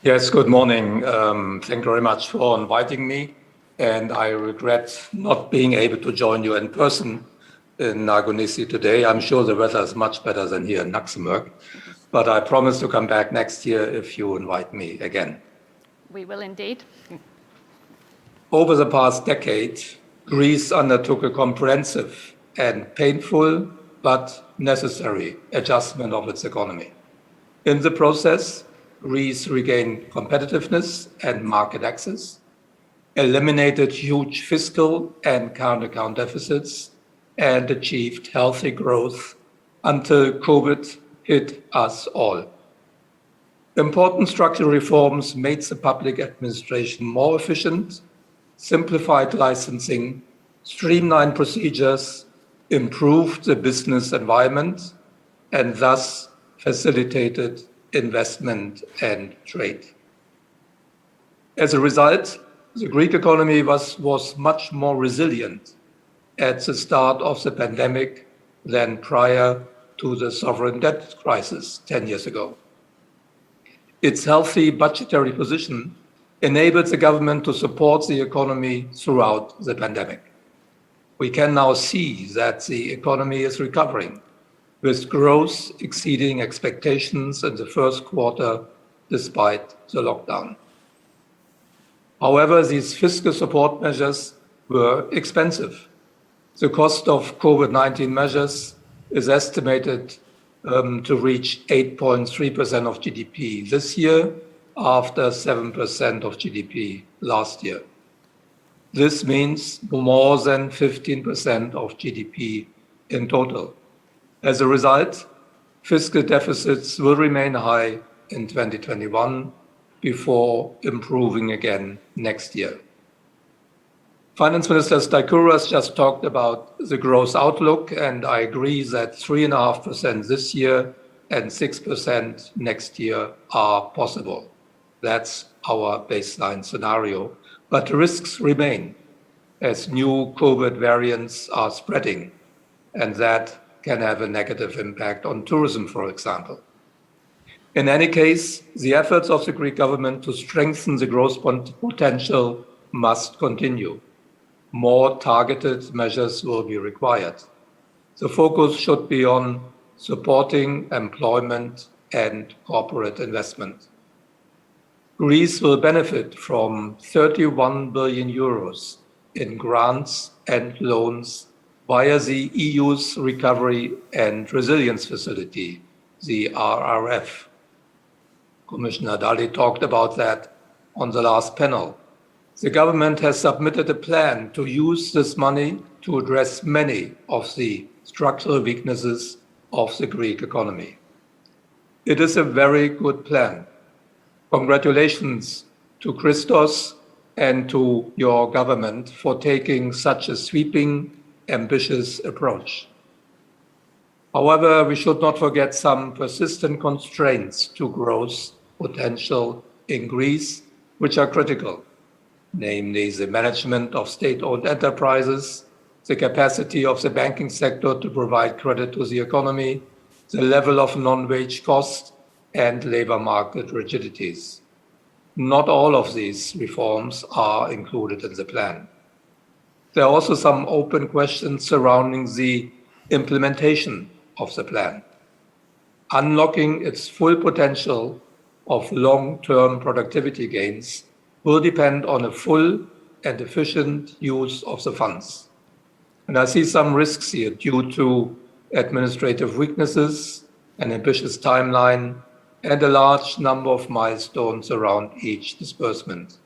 Yes, good morning. Thank you very much for inviting me. And I regret not being able to join you in person in Nagonissi today. I'm sure the weather is much better than here in Luxembourg. But I promise to come back next year if you invite me again. We will indeed. Over the past decade, Greece undertook a comprehensive and painful but necessary adjustment of its economy. In the process, Greece regained competitiveness and market access, eliminated huge fiscal and current account deficits, and achieved healthy growth until COVID hit us all. Important structural reforms made the public administration more efficient, simplified licensing, streamlined procedures, improved the business environment, and thus facilitated investment and trade. As a result, the Greek economy was much more resilient at the start of the pandemic than prior to the sovereign debt crisis 10 years ago. Its healthy budgetary position enabled the government to support the economy throughout the pandemic. We can now see that the economy is recovering, with growth exceeding expectations in the first quarter despite the lockdown. However, these fiscal support measures were expensive. The cost of COVID-19 measures is estimated to reach 8.3% of GDP this year, after 7% of GDP last year. This means more than 15% of GDP in total. As a result, fiscal deficits will remain high in 2021 before improving again next year. Finance Minister Staikouras just talked about the growth outlook, and I agree that 3.5% this year and 6% next year are possible. That's our baseline scenario, but risks remain as new COVID variants are spreading, and that can have a negative impact on tourism, for example. In any case, the efforts of the Greek government to strengthen the growth potential must continue. More targeted measures will be required. The focus should be on supporting employment and corporate investment. Greece will benefit from 31 billion euros in grants and loans via the EU's Recovery and Resilience Facility, the RRF. Commissioner Dalli talked about that on the last panel. The government has submitted a plan to use this money to address many of the structural weaknesses of the Greek economy. It is a very good plan. Congratulations to Christos and to your government for taking such a sweeping, ambitious approach. However, we should not forget some persistent constraints to growth potential in Greece, which are critical, namely the management of state-owned enterprises, the capacity of the banking sector to provide credit to the economy, the level of non-wage costs, and labor market rigidities. Not all of these reforms are included in the plan. There are also some open questions surrounding the implementation of the plan. Unlocking its full potential of long-term productivity gains will depend on a full and efficient use of the funds. And I see some risks here due to administrative weaknesses, an ambitious timeline, and a large number of milestones around each disbursement.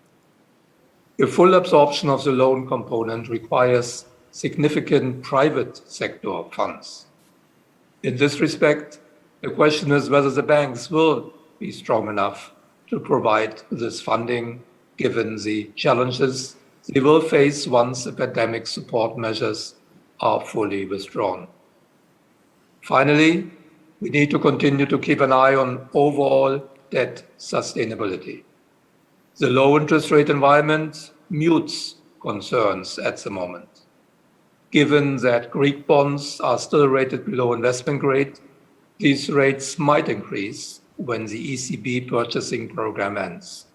A full absorption of the loan component requires significant private sector funds. In this respect, the question is whether the banks will be strong enough to provide this funding, given the challenges they will face once the pandemic support measures are fully withdrawn. Finally, we need to continue to keep an eye on overall debt sustainability. The low interest rate environment mutes concerns at the moment. Given that Greek bonds are still rated below investment grade, these rates might increase when the ECB purchasing program ends.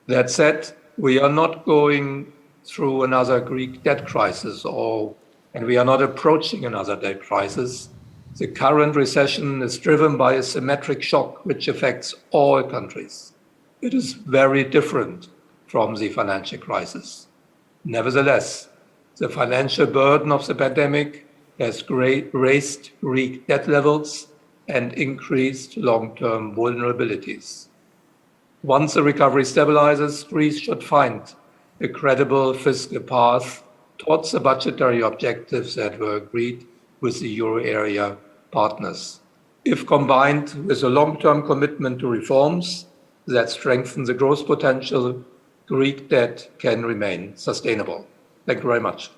That said, we are not going through another Greek debt crisis, and we are not approaching another debt crisis. The current recession is driven by a symmetric shock which affects all countries. It is very different from the financial crisis. Nevertheless, the financial burden of the pandemic has raised Greek debt levels and increased long-term vulnerabilities. Once the recovery stabilizes, Greece should find a credible fiscal path towards the budgetary objectives that were agreed with the euro area partners. If combined with a long-term commitment to reforms that strengthen the growth potential, Greek debt can remain sustainable. Thank you very much.